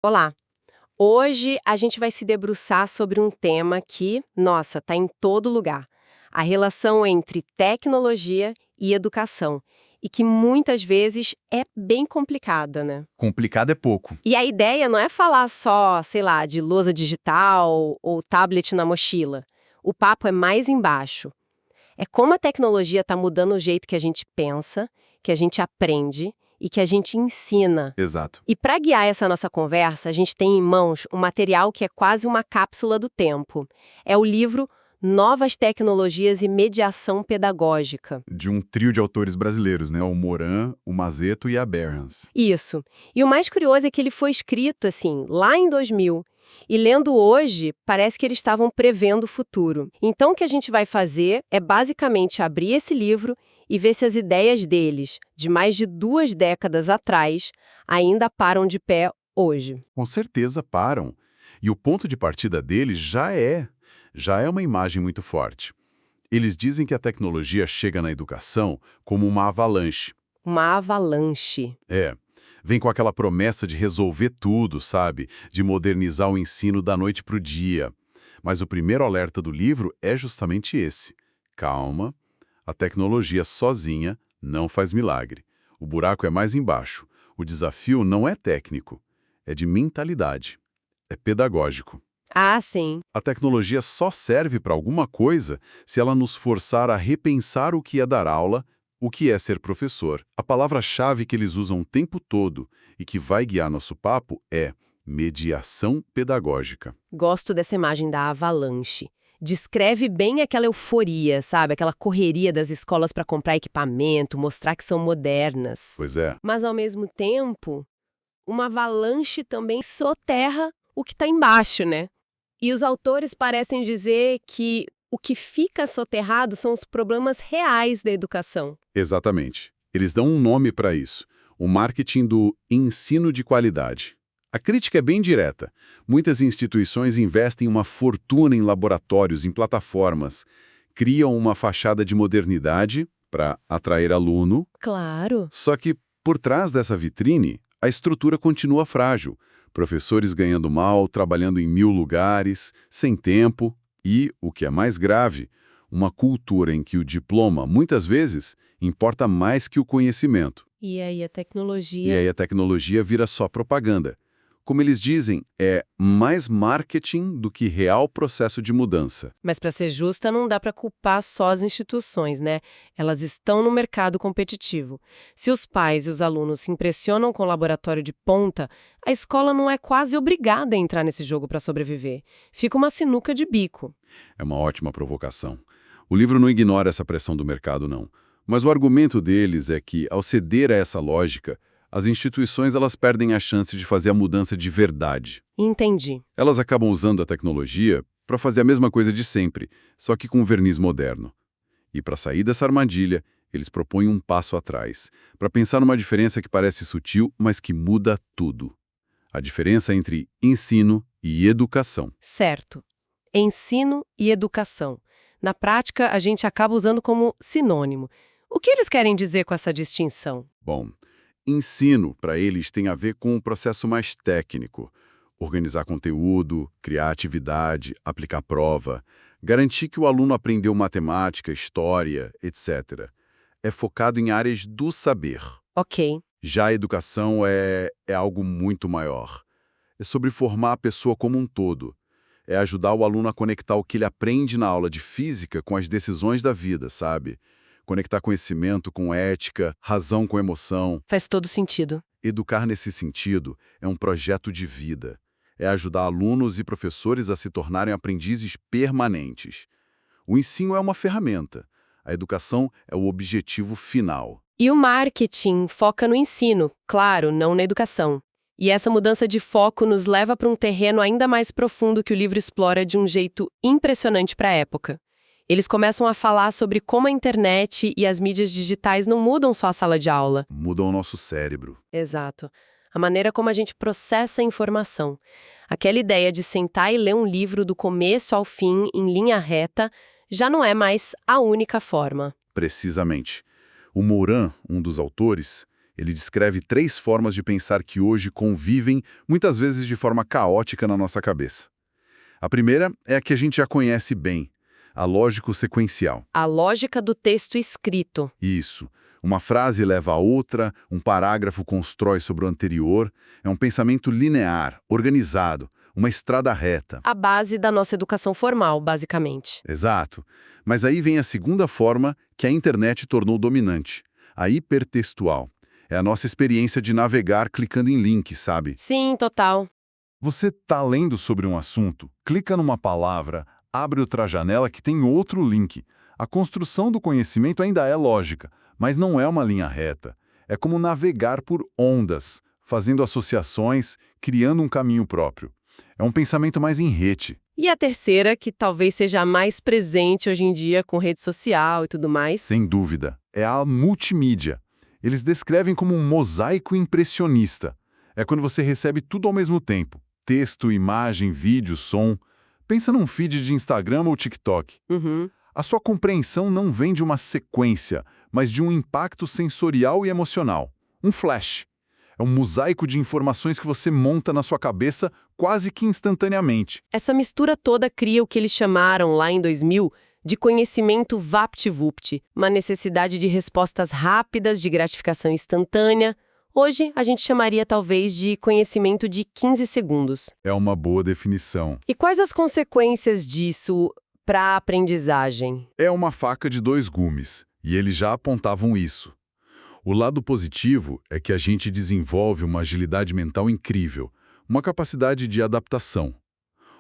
Olá! Hoje a gente vai se debruçar sobre um tema que, nossa, está em todo lugar. A relação entre tecnologia e educação. E que muitas vezes é bem complicada, né? Complicado é pouco. E a ideia não é falar só, sei lá, de lousa digital ou tablet na mochila. O papo é mais embaixo. É como a tecnologia está mudando o jeito que a gente pensa, que a gente aprende e que a gente ensina. Exato. E para guiar essa nossa conversa, a gente tem em mãos um material que é quase uma cápsula do tempo. É o livro Novas Tecnologias e Mediação Pedagógica. De um trio de autores brasileiros, né? O Moran, o Mazeto e a Berrans. Isso. E o mais curioso é que ele foi escrito, assim, lá em 2000. E lendo hoje, parece que eles estavam prevendo o futuro. Então, o que a gente vai fazer é basicamente abrir esse livro e ver se as ideias deles, de mais de 2 décadas atrás, ainda param de pé hoje. Com certeza param. E o ponto de partida deles já é uma imagem muito forte. Eles dizem que a tecnologia chega na educação como uma avalanche. Uma avalanche. Vem com aquela promessa de resolver tudo, sabe? De modernizar o ensino da noite para o dia. Mas o primeiro alerta do livro é justamente esse. Calma, a tecnologia sozinha não faz milagre. O buraco é mais embaixo. O desafio não é técnico, é de mentalidade, é pedagógico. Ah, sim. A tecnologia só serve para alguma coisa se ela nos forçar a repensar o que é dar aula, o que é ser professor. A palavra-chave que eles usam o tempo todo e que vai guiar nosso papo é mediação pedagógica. Gosto dessa imagem da avalanche. Descreve bem aquela euforia, sabe? Aquela correria das escolas para comprar equipamento, mostrar que são modernas. Pois é, Mas, ao mesmo tempo, uma avalanche também soterra o que está embaixo, né? E os autores parecem dizer que o que fica soterrado são os problemas reais da educação. exatamente. Eles dão um nome para isso, o marketing do ensino de qualidade. A crítica é bem direta. Muitas instituições investem uma fortuna em laboratórios, em plataformas, criam uma fachada de modernidade para atrair aluno, Claro. só que por trás dessa vitrine, a estrutura continua frágil. Professores ganhando mal, trabalhando em 1000 lugares, sem tempo e, o que é mais grave, uma cultura em que o diploma, muitas vezes, importa mais que o conhecimento. E aí a E tecnologia. aí a tecnologia vira só propaganda. Como eles dizem, é mais marketing do que real processo de mudança. Mas, para ser justa, não dá para culpar só as instituições, né? Elas estão no mercado competitivo. Se os pais e os alunos se impressionam com o laboratório de ponta, a escola não é quase obrigada a entrar nesse jogo para sobreviver. Fica uma sinuca de bico. É uma ótima provocação. O livro não ignora essa pressão do mercado, não. Mas o argumento deles é que, ao ceder a essa lógica, as instituições elas perdem a chance de fazer a mudança de verdade. Entendi. Elas acabam usando a tecnologia para fazer a mesma coisa de sempre, só que com um verniz moderno. E para sair dessa armadilha, eles propõem um passo atrás, para pensar numa diferença que parece sutil, mas que muda tudo. A diferença entre ensino e educação. Certo. Ensino e educação. Na prática, a gente acaba usando como sinônimo. O que eles querem dizer com essa distinção? Bom, ensino, para eles, tem a ver com um processo mais técnico. Organizar conteúdo, criar atividade, aplicar prova, garantir que o aluno aprendeu matemática, história, etc. É focado em áreas do saber. Ok. Já a educação é algo muito maior. É sobre formar a pessoa como um todo. É ajudar o aluno a conectar o que ele aprende na aula de física com as decisões da vida, sabe? Conectar conhecimento com ética, razão com emoção. Faz todo sentido. Educar nesse sentido é um projeto de vida. É ajudar alunos e professores a se tornarem aprendizes permanentes. O ensino é uma ferramenta. A educação é o objetivo final. E o marketing foca no ensino, claro, não na educação. E essa mudança de foco nos leva para um terreno ainda mais profundo que o livro explora de um jeito impressionante para a época. Eles começam a falar sobre como a internet e as mídias digitais não mudam só a sala de aula. Mudam o nosso cérebro. Exato. A maneira como a gente processa a informação. Aquela ideia de sentar e ler um livro do começo ao fim, em linha reta, já não é mais a única forma. Precisamente. O Moran, um dos autores, Ele descreve 3 formas de pensar que hoje convivem, muitas vezes de forma caótica na nossa cabeça. A primeira é a que a gente já conhece bem, a lógico-sequencial. A lógica do texto escrito. Isso. Uma frase leva a outra, um parágrafo constrói sobre o anterior. É um pensamento linear, organizado, uma estrada reta. A base da nossa educação formal, basicamente. Exato. Mas aí vem a segunda forma que a internet tornou dominante, a hipertextual. É a nossa experiência de navegar clicando em links, sabe? Sim, total. Você está lendo sobre um assunto, clica numa palavra, abre outra janela que tem outro link. A construção do conhecimento ainda é lógica, mas não é uma linha reta. É como navegar por ondas, fazendo associações, criando um caminho próprio. É um pensamento mais em rede. E a terceira, que talvez seja a mais presente hoje em dia com rede social e tudo mais. Sem dúvida, é a multimídia. Eles descrevem como um mosaico impressionista. É quando você recebe tudo ao mesmo tempo. Texto, imagem, vídeo, som. Pensa num feed de Instagram ou TikTok. Uhum. A sua compreensão não vem de uma sequência, mas de um impacto sensorial e emocional. Um flash. É um mosaico de informações que você monta na sua cabeça quase que instantaneamente. Essa mistura toda cria o que eles chamaram, lá em 2000, de conhecimento vapt-vupt, uma necessidade de respostas rápidas, de gratificação instantânea. Hoje, a gente chamaria talvez de conhecimento de 15 segundos. É uma boa definição. E quais as consequências disso para a aprendizagem? É uma faca de 2 gumes, e eles já apontavam isso. O lado positivo é que a gente desenvolve uma agilidade mental incrível, uma capacidade de adaptação.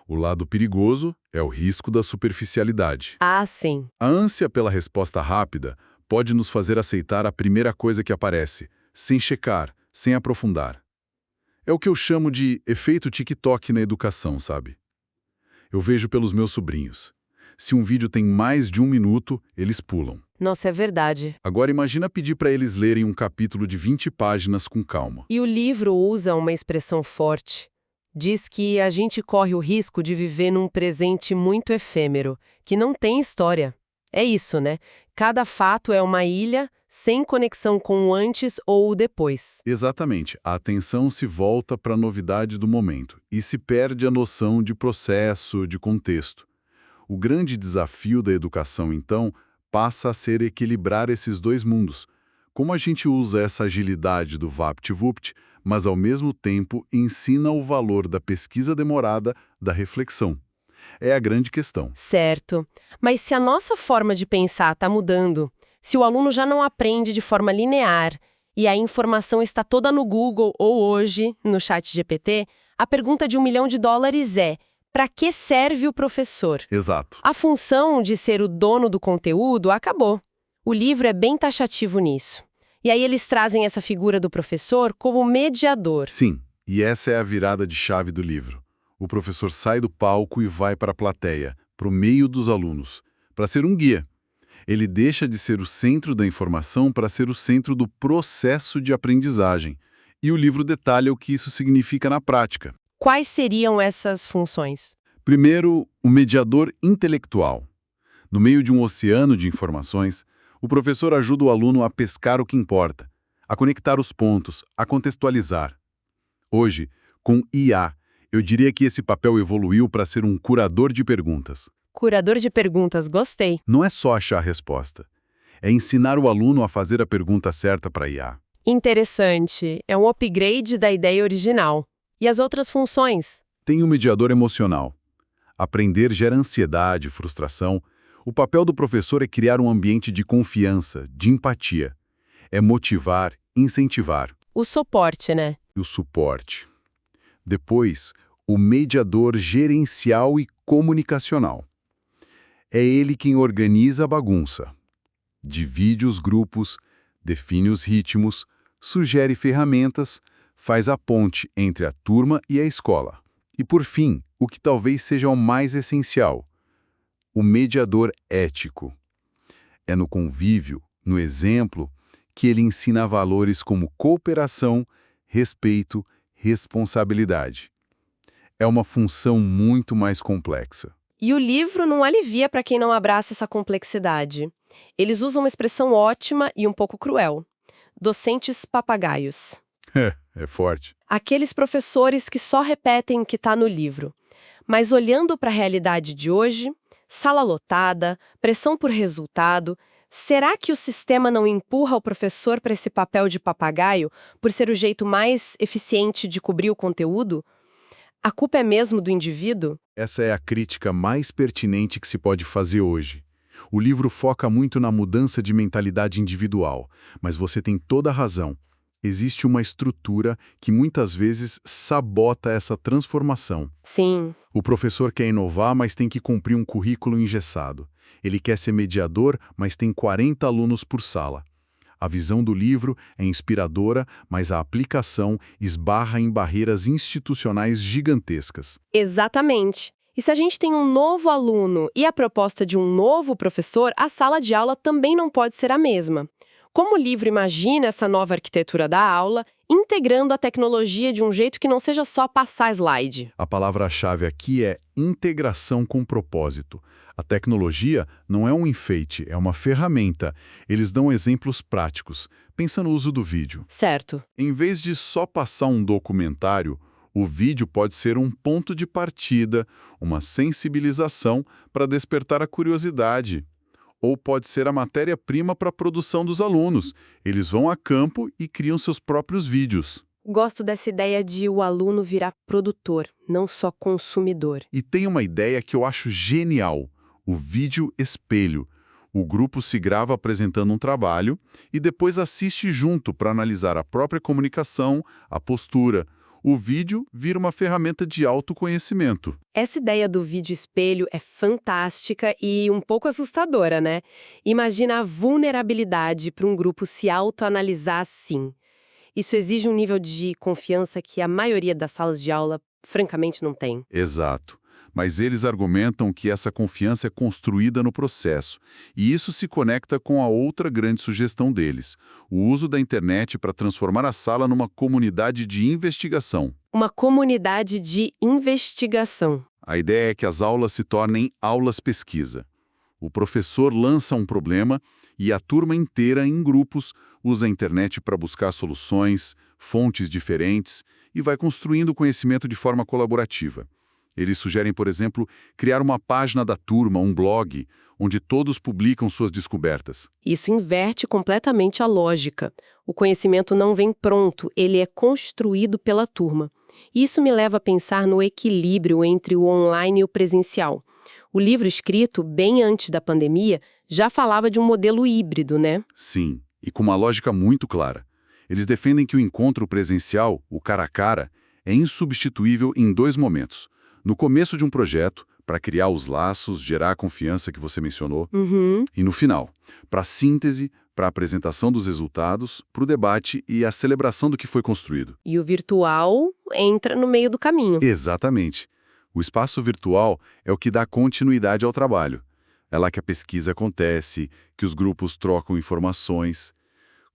O lado perigoso é o risco da superficialidade. Ah, sim. A ânsia pela resposta rápida pode nos fazer aceitar a primeira coisa que aparece, sem checar, sem aprofundar. É o que eu chamo de efeito TikTok na educação, sabe? Eu vejo pelos meus sobrinhos. Se um vídeo tem mais de 1 minuto, eles pulam. Nossa, é verdade. Agora imagina pedir para eles lerem um capítulo de 20 páginas com calma. E o livro usa uma expressão forte. Diz que a gente corre o risco de viver num presente muito efêmero, que não tem história. É isso, né? Cada fato é uma ilha, sem conexão com o antes ou o depois. Exatamente. A atenção se volta para a novidade do momento e se perde a noção de processo, de contexto. O grande desafio da educação, então, passa a ser equilibrar esses 2 mundos. Como a gente usa essa agilidade do VaptVupt, mas ao mesmo tempo ensina o valor da pesquisa demorada, da reflexão. É a grande questão. Certo. Mas se a nossa forma de pensar está mudando, se o aluno já não aprende de forma linear e a informação está toda no Google ou hoje no ChatGPT, a pergunta de $1 milhão é: para que serve o professor? Exato. A função de ser o dono do conteúdo acabou. O livro é bem taxativo nisso. E aí eles trazem essa figura do professor como mediador. Sim, e essa é a virada de chave do livro. O professor sai do palco e vai para a plateia, para o meio dos alunos, para ser um guia. Ele deixa de ser o centro da informação para ser o centro do processo de aprendizagem. E o livro detalha o que isso significa na prática. Quais seriam essas funções? Primeiro, o mediador intelectual. No meio de um oceano de informações, o professor ajuda o aluno a pescar o que importa, a conectar os pontos, a contextualizar. Hoje, com IA, eu diria que esse papel evoluiu para ser um curador de perguntas. Curador de perguntas, gostei. Não é só achar a resposta. É ensinar o aluno a fazer a pergunta certa para a IA. Interessante. É um upgrade da ideia original. E as outras funções? Tem o mediador emocional. Aprender gera ansiedade, frustração. O papel do professor é criar um ambiente de confiança, de empatia. É motivar, incentivar. O suporte, né? E o suporte. Depois, o mediador gerencial e comunicacional. É ele quem organiza a bagunça. Divide os grupos, define os ritmos, sugere ferramentas, faz a ponte entre a turma e a escola. E, por fim, o que talvez seja o mais essencial, o mediador ético. É no convívio, no exemplo, que ele ensina valores como cooperação, respeito, responsabilidade. É uma função muito mais complexa. E o livro não alivia para quem não abraça essa complexidade. Eles usam uma expressão ótima e um pouco cruel. Docentes papagaios. É forte. Aqueles professores que só repetem o que está no livro. Mas olhando para a realidade de hoje, sala lotada, pressão por resultado, será que o sistema não empurra o professor para esse papel de papagaio por ser o jeito mais eficiente de cobrir o conteúdo? A culpa é mesmo do indivíduo? Essa é a crítica mais pertinente que se pode fazer hoje. O livro foca muito na mudança de mentalidade individual, mas você tem toda a razão. Existe uma estrutura que muitas vezes sabota essa transformação. Sim. O professor quer inovar, mas tem que cumprir um currículo engessado. Ele quer ser mediador, mas tem 40 alunos por sala. A visão do livro é inspiradora, mas a aplicação esbarra em barreiras institucionais gigantescas. Exatamente. E se a gente tem um novo aluno e a proposta de um novo professor, a sala de aula também não pode ser a mesma. Como o livro imagina essa nova arquitetura da aula, integrando a tecnologia de um jeito que não seja só passar slide? A palavra-chave aqui é integração com propósito. A tecnologia não é um enfeite, é uma ferramenta. Eles dão exemplos práticos. Pensa no uso do vídeo. Certo. Em vez de só passar um documentário, o vídeo pode ser um ponto de partida, uma sensibilização para despertar a curiosidade. Ou pode ser a matéria-prima para a produção dos alunos. Eles vão a campo e criam seus próprios vídeos. Gosto dessa ideia de o aluno virar produtor, não só consumidor. E tem uma ideia que eu acho genial, o vídeo espelho. O grupo se grava apresentando um trabalho e depois assiste junto para analisar a própria comunicação, a postura. O vídeo vira uma ferramenta de autoconhecimento. Essa ideia do vídeo espelho é fantástica e um pouco assustadora, né? Imagina a vulnerabilidade para um grupo se autoanalisar assim. Isso exige um nível de confiança que a maioria das salas de aula, francamente, não tem. Exato. Mas eles argumentam que essa confiança é construída no processo. E isso se conecta com a outra grande sugestão deles, o uso da internet para transformar a sala numa comunidade de investigação. Uma comunidade de investigação. A ideia é que as aulas se tornem aulas-pesquisa. O professor lança um problema e a turma inteira, em grupos, usa a internet para buscar soluções, fontes diferentes e vai construindo conhecimento de forma colaborativa. Eles sugerem, por exemplo, criar uma página da turma, um blog, onde todos publicam suas descobertas. Isso inverte completamente a lógica. O conhecimento não vem pronto, ele é construído pela turma. Isso me leva a pensar no equilíbrio entre o online e o presencial. O livro escrito, bem antes da pandemia, já falava de um modelo híbrido, né? Sim, e com uma lógica muito clara. Eles defendem que o encontro presencial, o cara a cara, é insubstituível em 2 momentos. No começo de um projeto, para criar os laços, gerar a confiança que você mencionou, e no final, para a síntese, para a apresentação dos resultados, para o debate e a celebração do que foi construído. E o virtual entra no meio do caminho. Exatamente. O espaço virtual é o que dá continuidade ao trabalho. É lá que a pesquisa acontece, que os grupos trocam informações.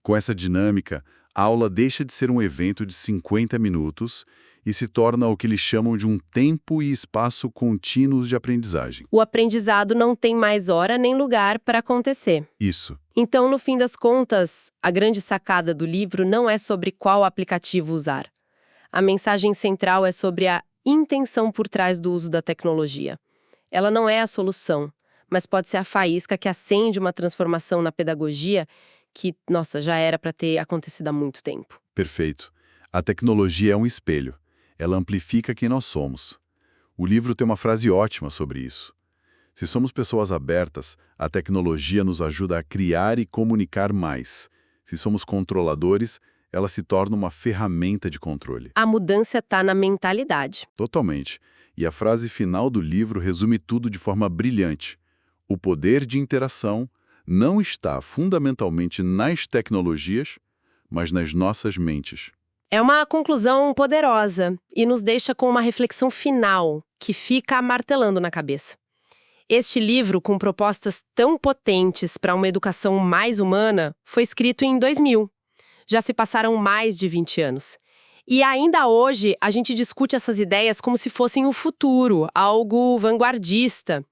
Com essa dinâmica, a aula deixa de ser um evento de 50 minutos e se torna o que eles chamam de um tempo e espaço contínuos de aprendizagem. O aprendizado não tem mais hora nem lugar para acontecer. Isso. Então, no fim das contas, a grande sacada do livro não é sobre qual aplicativo usar. A mensagem central é sobre a intenção por trás do uso da tecnologia. Ela não é a solução, mas pode ser a faísca que acende uma transformação na pedagogia que, nossa, já era para ter acontecido há muito tempo. Perfeito. A tecnologia é um espelho. Ela amplifica quem nós somos. O livro tem uma frase ótima sobre isso. Se somos pessoas abertas, a tecnologia nos ajuda a criar e comunicar mais. Se somos controladores, ela se torna uma ferramenta de controle. A mudança está na mentalidade. Totalmente. E a frase final do livro resume tudo de forma brilhante. O poder de interação não está fundamentalmente nas tecnologias, mas nas nossas mentes. É uma conclusão poderosa e nos deixa com uma reflexão final que fica martelando na cabeça. Este livro, com propostas tão potentes para uma educação mais humana, foi escrito em 2000. Já se passaram mais de 20 anos. E ainda hoje, a gente discute essas ideias como se fossem o futuro, algo vanguardista.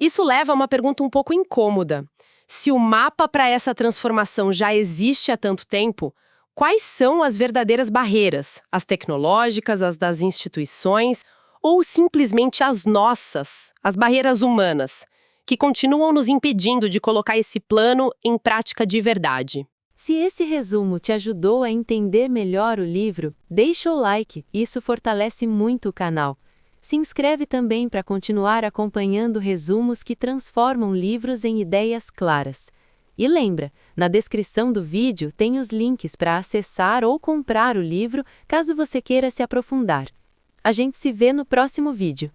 Isso leva a uma pergunta um pouco incômoda. Se o mapa para essa transformação já existe há tanto tempo, quais são as verdadeiras barreiras? As tecnológicas, as das instituições, ou simplesmente as nossas, as barreiras humanas, que continuam nos impedindo de colocar esse plano em prática de verdade? Se esse resumo te ajudou a entender melhor o livro, deixa o like, isso fortalece muito o canal. Se inscreve também para continuar acompanhando resumos que transformam livros em ideias claras. E lembra, na descrição do vídeo tem os links para acessar ou comprar o livro caso você queira se aprofundar. A gente se vê no próximo vídeo.